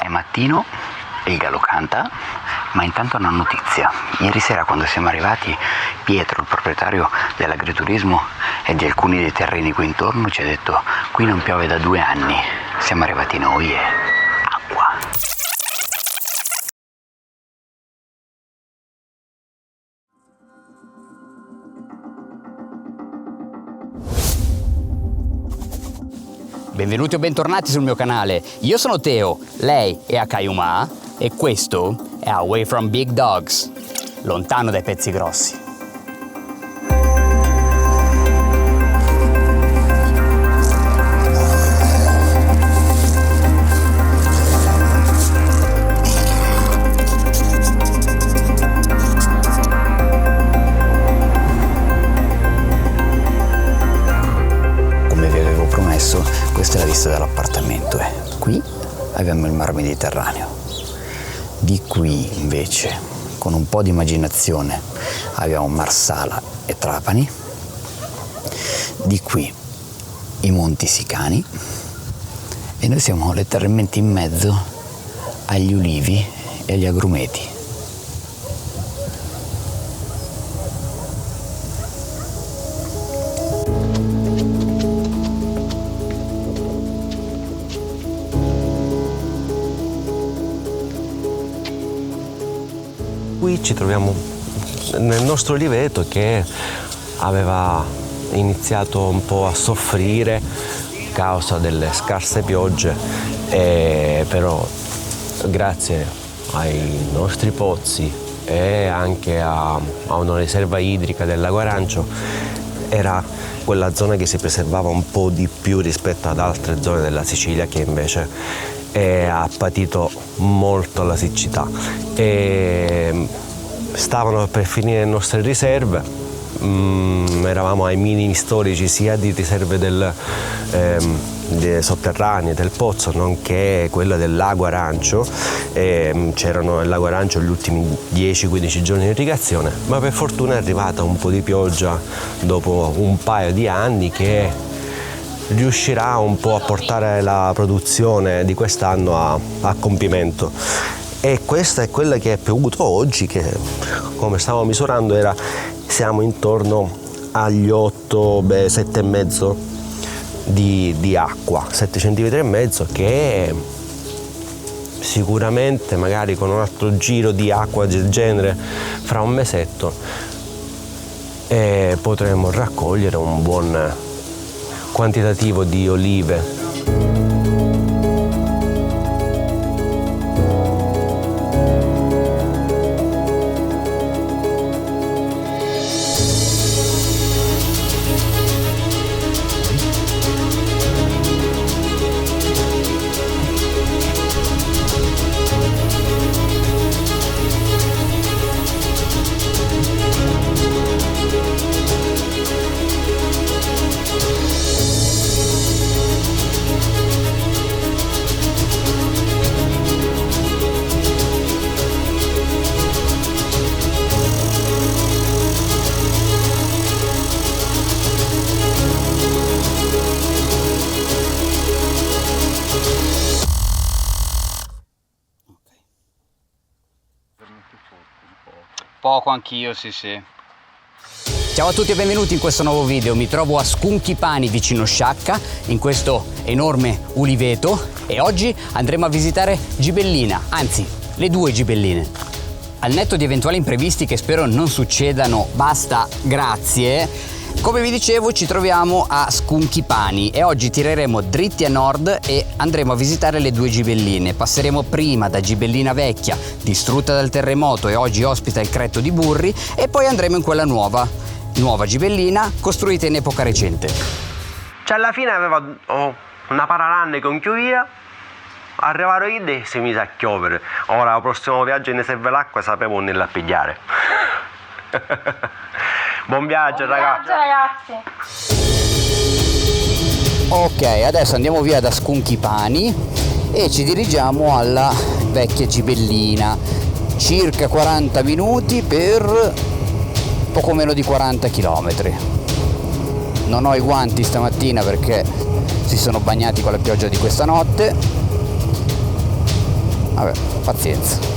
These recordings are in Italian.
È mattino e il gallo canta, ma intanto una notizia. Ieri sera quando siamo arrivati, Pietro, il proprietario dell'agriturismo e di alcuni dei terreni qui intorno, ci ha detto: qui non piove da 2 anni. Siamo arrivati noi e acqua. Benvenuti o bentornati sul mio canale. Io sono Teo, lei è Akayuma e questo è Away from Big Dogs, lontano dai pezzi grossi. Questa è la vista dall'appartamento e qui abbiamo il Mar Mediterraneo. Di qui invece, con un po' di immaginazione, abbiamo Marsala e Trapani. Di qui i Monti Sicani e noi siamo letteralmente in mezzo agli ulivi e agli agrumeti. Qui ci troviamo nel nostro oliveto che aveva iniziato un po' a soffrire a causa delle scarse piogge, però grazie ai nostri pozzi e anche a una riserva idrica del Lago Arancio era quella zona che si preservava un po' di più rispetto ad altre zone della Sicilia che invece ha patito molto la siccità e stavano per finire le nostre riserve. Eravamo ai minimi storici sia di riserve dei sotterranei del pozzo nonché quella del Lago Arancio. C'erano nel Lago Arancio gli ultimi 10-15 giorni di irrigazione, ma per fortuna è arrivata un po' di pioggia dopo un paio di anni che riuscirà un po' a portare la produzione di quest'anno a compimento. E questa è quella che è piovuto oggi, che come stavo misurando siamo intorno agli 7,5 di acqua, 7 centimetri e mezzo, che sicuramente magari con un altro giro di acqua del genere fra un mesetto potremo raccogliere un buon quantitativo di olive. Poco anch'io, sì. Ciao a tutti e benvenuti in questo nuovo video. Mi trovo a Scunchipani vicino Sciacca, in questo enorme uliveto, e oggi andremo a visitare Gibellina, anzi le 2 Gibelline. Al netto di eventuali imprevisti che spero non succedano, basta grazie. Come vi dicevo, ci troviamo a Scunchipani e oggi tireremo dritti a nord e andremo a visitare le 2 Gibelline. Passeremo prima da Gibellina vecchia, distrutta dal terremoto e oggi ospita il Cretto di Burri, e poi andremo in quella nuova Gibellina costruita in epoca recente. Cioè alla fine aveva una paralanne con chiuvia, arrivarono io e si mise a chiovere. Ora al prossimo viaggio ne serve l'acqua, sapevo non la pigliare. Buon viaggio ragazzi. Ok, adesso andiamo via da Scunchipani e ci dirigiamo alla vecchia Gibellina. Circa 40 minuti per poco meno di 40 km. Non ho i guanti stamattina perché si sono bagnati con la pioggia di questa notte. Vabbè, pazienza.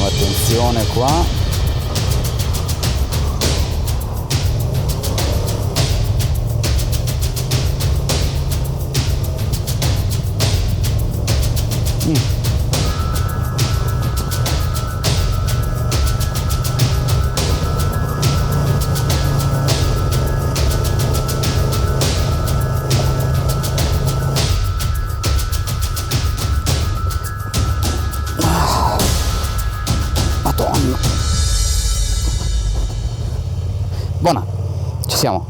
Attenzione qua. Madonna. Buona, ci siamo.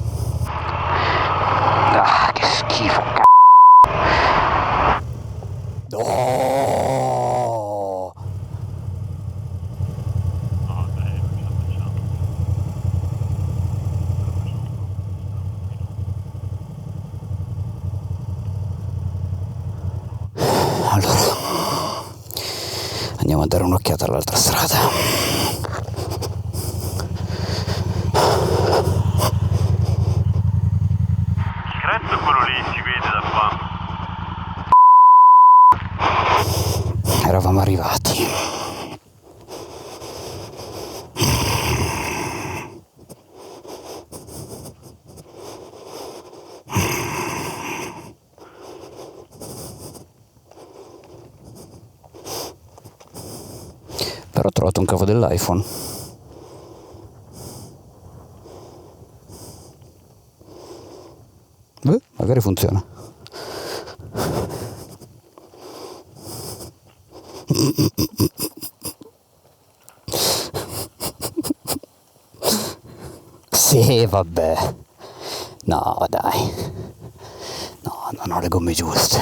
Ah, che schifo, oh. Allora, andiamo a dare un'occhiata all'altra strada. Quello lì si vede da qua. Eravamo arrivati. Però ho trovato un cavo dell'iPhone. Magari funziona. Sì, vabbè. No, dai. No, non ho le gomme giuste.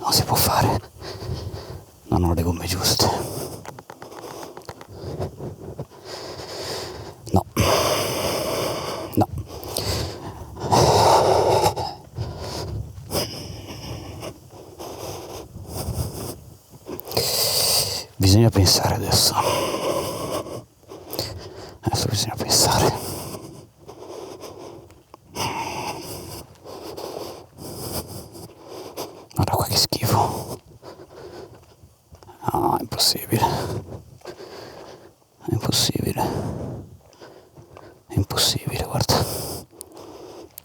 Non si può fare. Non ho le gomme giuste. No. No. Bisogna pensare adesso. Adesso bisogna pensare. Guarda qua che schifo. Ah, impossibile. È impossibile. È impossibile, guarda.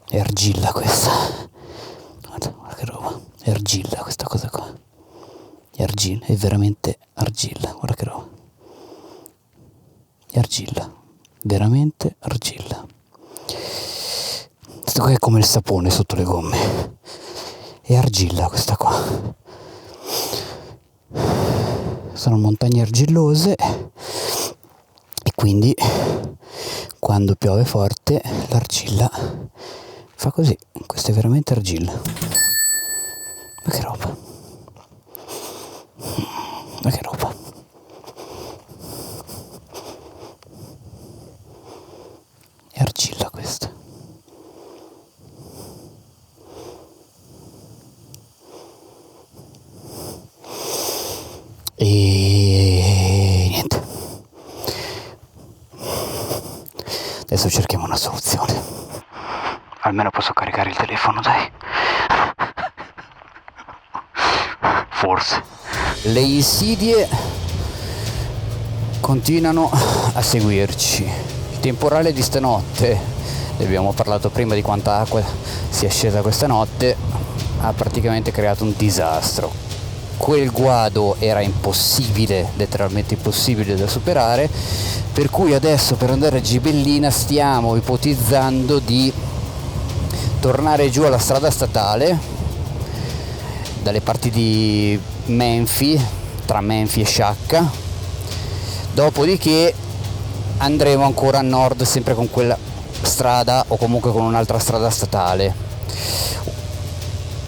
È argilla questa. Guarda che roba. È argilla questa cosa qua. È argilla, è veramente argilla, guarda che roba. È argilla, veramente argilla. Questo qua è come il sapone sotto le gomme. È argilla questa qua. Sono montagne argillose e quindi quando piove forte l'argilla fa così. Questa è veramente argilla. Ma che roba. Ma che roba. È argilla questa. E niente. Adesso cerchiamo una soluzione. Almeno posso caricare il telefono, dai. Forse. Le insidie continuano a seguirci. Il temporale di stanotte, ne abbiamo parlato prima di quanta acqua sia scesa questa notte, ha praticamente creato un disastro. Quel guado era impossibile, letteralmente impossibile da superare, per cui adesso per andare a Gibellina stiamo ipotizzando di tornare giù alla strada statale dalle parti di Menfi, tra Menfi e Sciacca, dopodiché andremo ancora a nord sempre con quella strada o comunque con un'altra strada statale.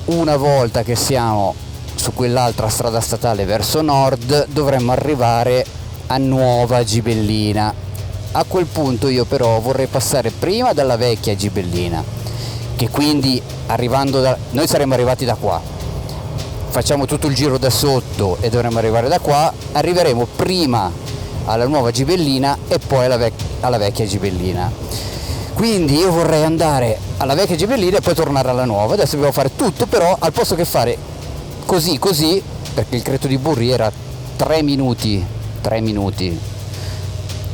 Una volta che siamo su quell'altra strada statale verso nord dovremmo arrivare a Nuova Gibellina. A quel punto io però vorrei passare prima dalla vecchia Gibellina, che quindi noi saremmo arrivati da qua, facciamo tutto il giro da sotto e dovremmo arrivare da qua, arriveremo prima alla Nuova Gibellina e poi alla vecchia Gibellina. Quindi io vorrei andare alla vecchia Gibellina e poi tornare alla nuova. Adesso dobbiamo fare tutto, però al posto che fare così, perché il Cretto di Burri era 3 minuti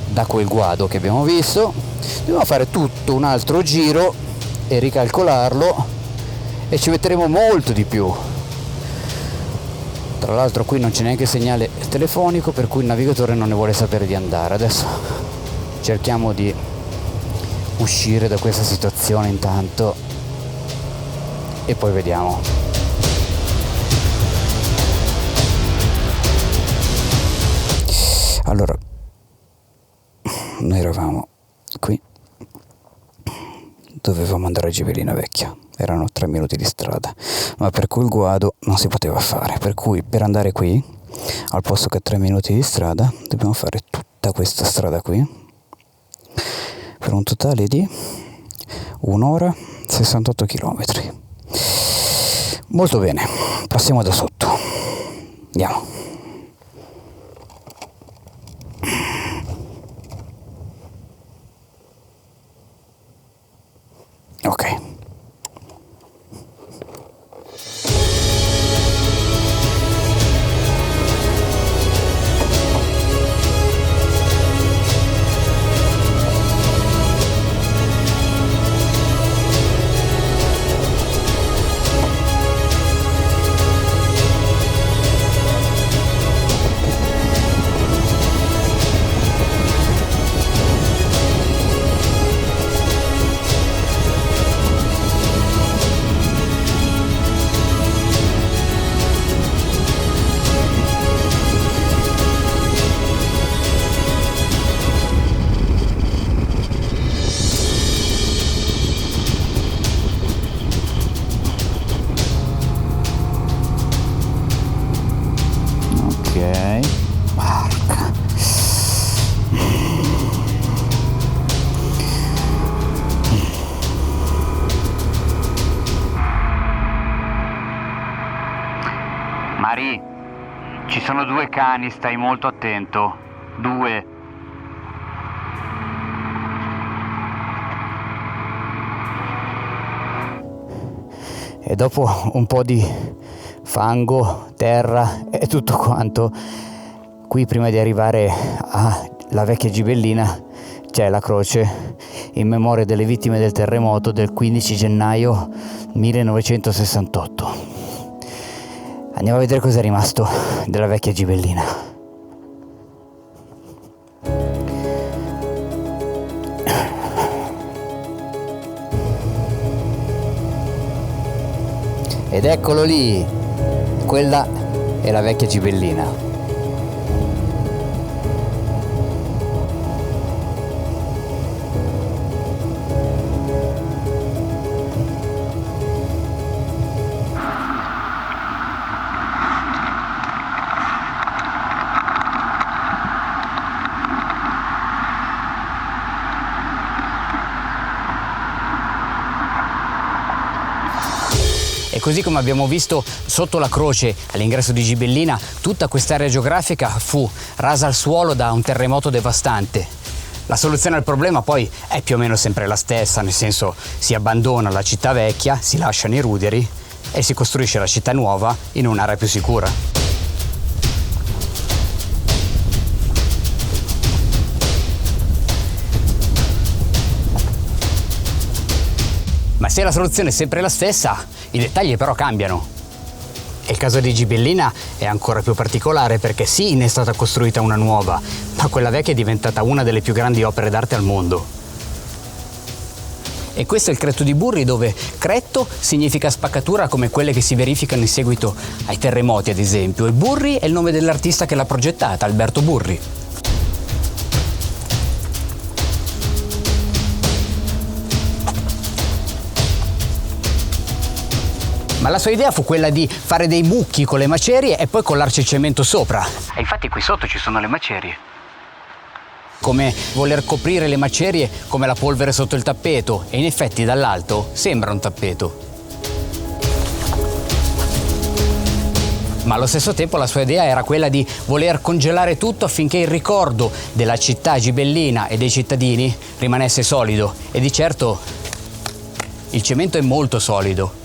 da quel guado che abbiamo visto, dobbiamo fare tutto un altro giro e ricalcolarlo, e ci metteremo molto di più. Tra l'altro qui non c'è neanche segnale telefonico, per cui il navigatore non ne vuole sapere di andare. Adesso cerchiamo di uscire da questa situazione intanto e poi vediamo. Allora, noi eravamo qui, dovevamo andare a Gibellina Vecchia, erano 3 minuti di strada, ma per quel guado non si poteva fare, per cui per andare qui, al posto che 3 minuti di strada, dobbiamo fare tutta questa strada qui, per un totale di 1 ora 68 km. Molto bene, passiamo da sotto, andiamo. Ok. Barca. Mari, ci sono 2 cani, stai molto attento. 2. E dopo un po' di fango, terra e tutto quanto, qui prima di arrivare alla vecchia Gibellina c'è la croce in memoria delle vittime del terremoto del 15 gennaio 1968. Andiamo a vedere cosa è rimasto della vecchia Gibellina. Ed eccolo lì, quella è la vecchia Gibellina. E così come abbiamo visto sotto la croce all'ingresso di Gibellina, tutta quest'area geografica fu rasa al suolo da un terremoto devastante. La soluzione al problema poi è più o meno sempre la stessa, nel senso si abbandona la città vecchia, si lasciano i ruderi e si costruisce la città nuova in un'area più sicura. Ma se la soluzione è sempre la stessa, i dettagli però cambiano. E il caso di Gibellina è ancora più particolare perché sì, ne è stata costruita una nuova, ma quella vecchia è diventata una delle più grandi opere d'arte al mondo. E questo è il Cretto di Burri, dove cretto significa spaccatura come quelle che si verificano in seguito ai terremoti, ad esempio, e Burri è il nome dell'artista che l'ha progettata, Alberto Burri. ma la sua idea fu quella di fare dei buchi con le macerie e poi collarci il cemento sopra. E infatti qui sotto ci sono le macerie. Come voler coprire le macerie come la polvere sotto il tappeto, e in effetti dall'alto sembra un tappeto. Ma allo stesso tempo la sua idea era quella di voler congelare tutto affinché il ricordo della città gibellina e dei cittadini rimanesse solido. E di certo il cemento è molto solido.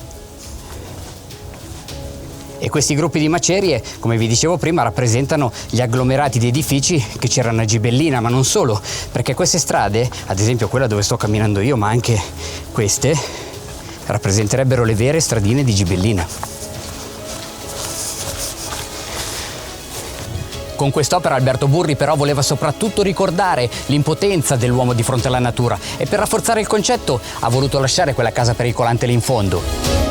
E questi gruppi di macerie, come vi dicevo prima, rappresentano gli agglomerati di edifici che c'erano a Gibellina, ma non solo, perché queste strade, ad esempio quella dove sto camminando io, ma anche queste, rappresenterebbero le vere stradine di Gibellina. Con quest'opera Alberto Burri però voleva soprattutto ricordare l'impotenza dell'uomo di fronte alla natura, e per rafforzare il concetto ha voluto lasciare quella casa pericolante lì in fondo.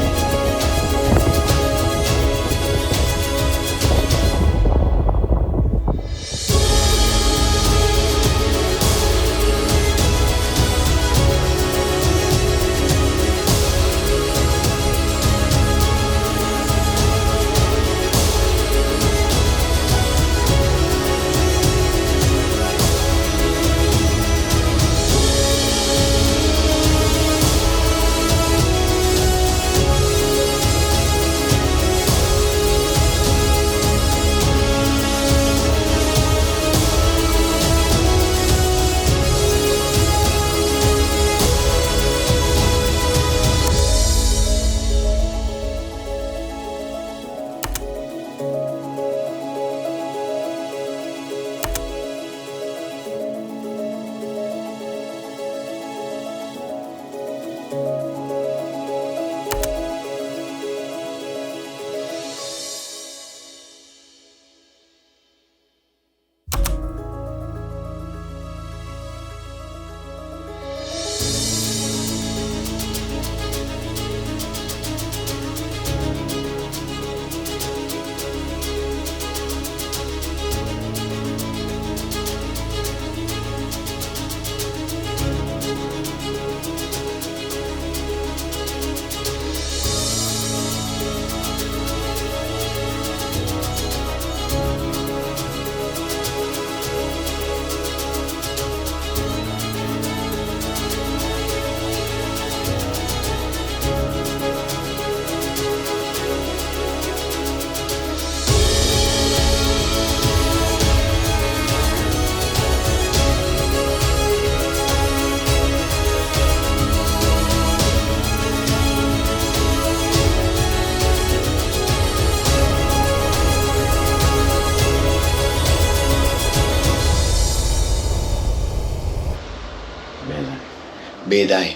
Beh dai,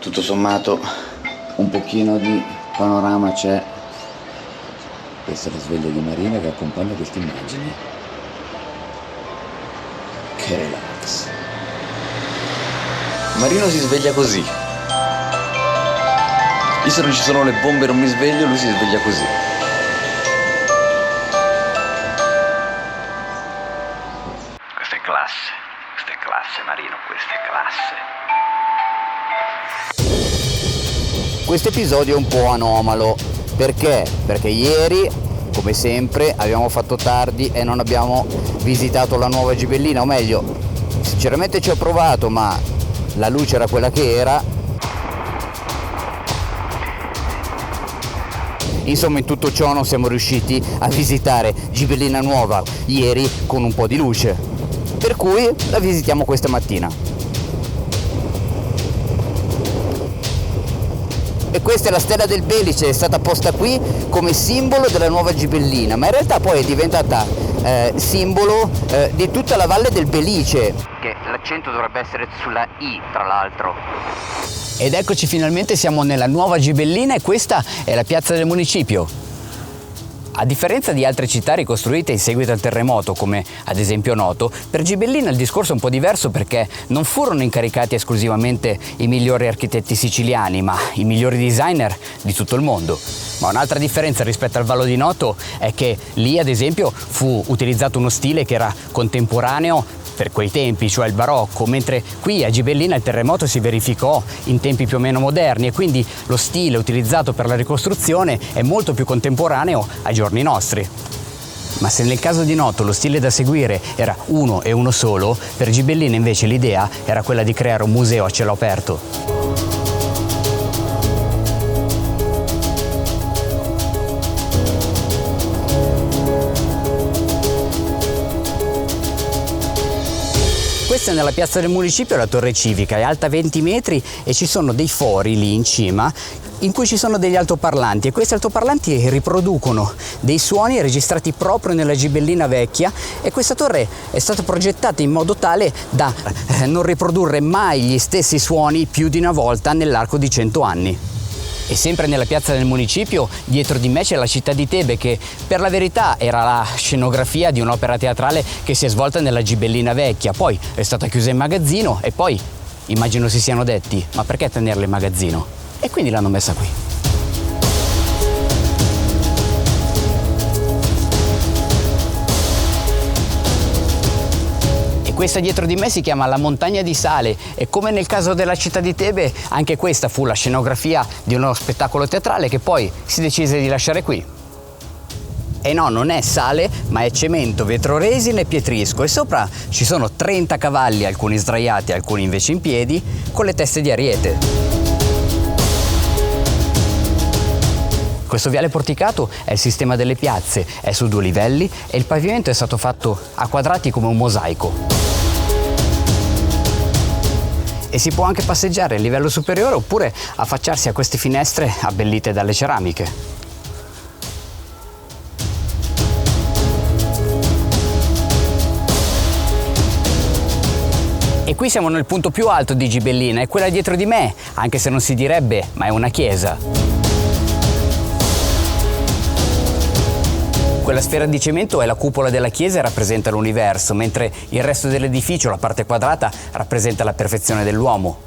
tutto sommato un pochino di panorama c'è. Questa è la sveglia di Marina che accompagna queste immagini. Che relax. Marino si sveglia così. Io se non ci sono le bombe non mi sveglio, lui si sveglia così. Questa è classe Marino, questa è classe. Questo episodio è un po' anomalo. Perché? Perché ieri, come sempre, abbiamo fatto tardi e non abbiamo visitato la nuova Gibellina, o meglio, sinceramente ci ho provato, ma la luce era quella che era. Insomma, in tutto ciò non siamo riusciti a visitare Gibellina Nuova ieri con un po' di luce, per cui la visitiamo questa mattina. E questa è la stella del Belice, è stata posta qui come simbolo della nuova Gibellina, ma in realtà poi è diventata simbolo di tutta la valle del Belice. Che l'accento dovrebbe essere sulla I, tra l'altro. Ed eccoci, finalmente siamo nella nuova Gibellina e questa è la piazza del municipio. A differenza di altre città ricostruite in seguito al terremoto, come ad esempio Noto, per Gibellina il discorso è un po' diverso perché non furono incaricati esclusivamente i migliori architetti siciliani, ma i migliori designer di tutto il mondo. Ma un'altra differenza rispetto al Vallo di Noto è che lì, ad esempio, fu utilizzato uno stile che era contemporaneo per quei tempi, cioè il barocco, mentre qui a Gibellina il terremoto si verificò in tempi più o meno moderni e quindi lo stile utilizzato per la ricostruzione è molto più contemporaneo ai giorni nostri. Ma se nel caso di Noto lo stile da seguire era uno e uno solo, per Gibellina invece l'idea era quella di creare un museo a cielo aperto. Questa è nella piazza del municipio, la torre civica, è alta 20 metri e ci sono dei fori lì in cima in cui ci sono degli altoparlanti e questi altoparlanti riproducono dei suoni registrati proprio nella Gibellina vecchia e questa torre è stata progettata in modo tale da non riprodurre mai gli stessi suoni più di una volta nell'arco di 100 anni. E sempre nella piazza del municipio, dietro di me c'è la città di Tebe che per la verità era la scenografia di un'opera teatrale che si è svolta nella Gibellina vecchia, poi è stata chiusa in magazzino e poi immagino si siano detti ma perché tenerla in magazzino? E quindi l'hanno messa qui. Questa dietro di me si chiama la Montagna di Sale e come nel caso della città di Tebe anche questa fu la scenografia di uno spettacolo teatrale che poi si decise di lasciare qui. E no, non è sale ma è cemento, vetroresina e pietrisco e sopra ci sono 30 cavalli, alcuni sdraiati, alcuni invece in piedi, con le teste di ariete. Questo viale porticato è il sistema delle piazze, è su 2 livelli e il pavimento è stato fatto a quadrati come un mosaico. E si può anche passeggiare a livello superiore oppure affacciarsi a queste finestre abbellite dalle ceramiche. E qui siamo nel punto più alto di Gibellina, è quella dietro di me, anche se non si direbbe, ma è una chiesa. Quella sfera di cemento è la cupola della chiesa e rappresenta l'universo, mentre il resto dell'edificio, la parte quadrata, rappresenta la perfezione dell'uomo.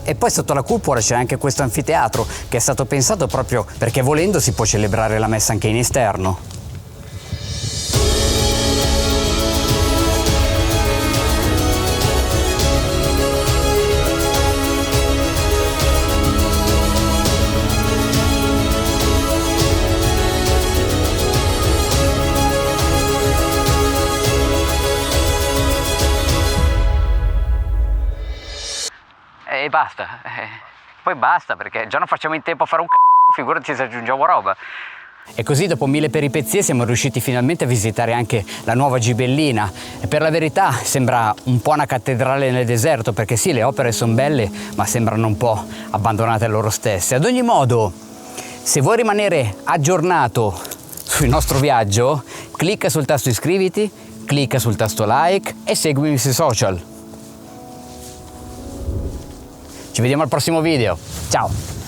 E poi sotto la cupola c'è anche questo anfiteatro che è stato pensato proprio perché volendo si può celebrare la messa anche in esterno. E basta, poi basta perché già non facciamo in tempo a fare un c***o, figurati se aggiungiamo roba. E così dopo 1000 peripezie siamo riusciti finalmente a visitare anche la nuova Gibellina e per la verità sembra un po' una cattedrale nel deserto perché sì, le opere sono belle ma sembrano un po' abbandonate a loro stesse. Ad ogni modo, se vuoi rimanere aggiornato sul nostro viaggio, clicca sul tasto iscriviti, clicca sul tasto like e seguimi sui social. Ci vediamo al prossimo video. Ciao!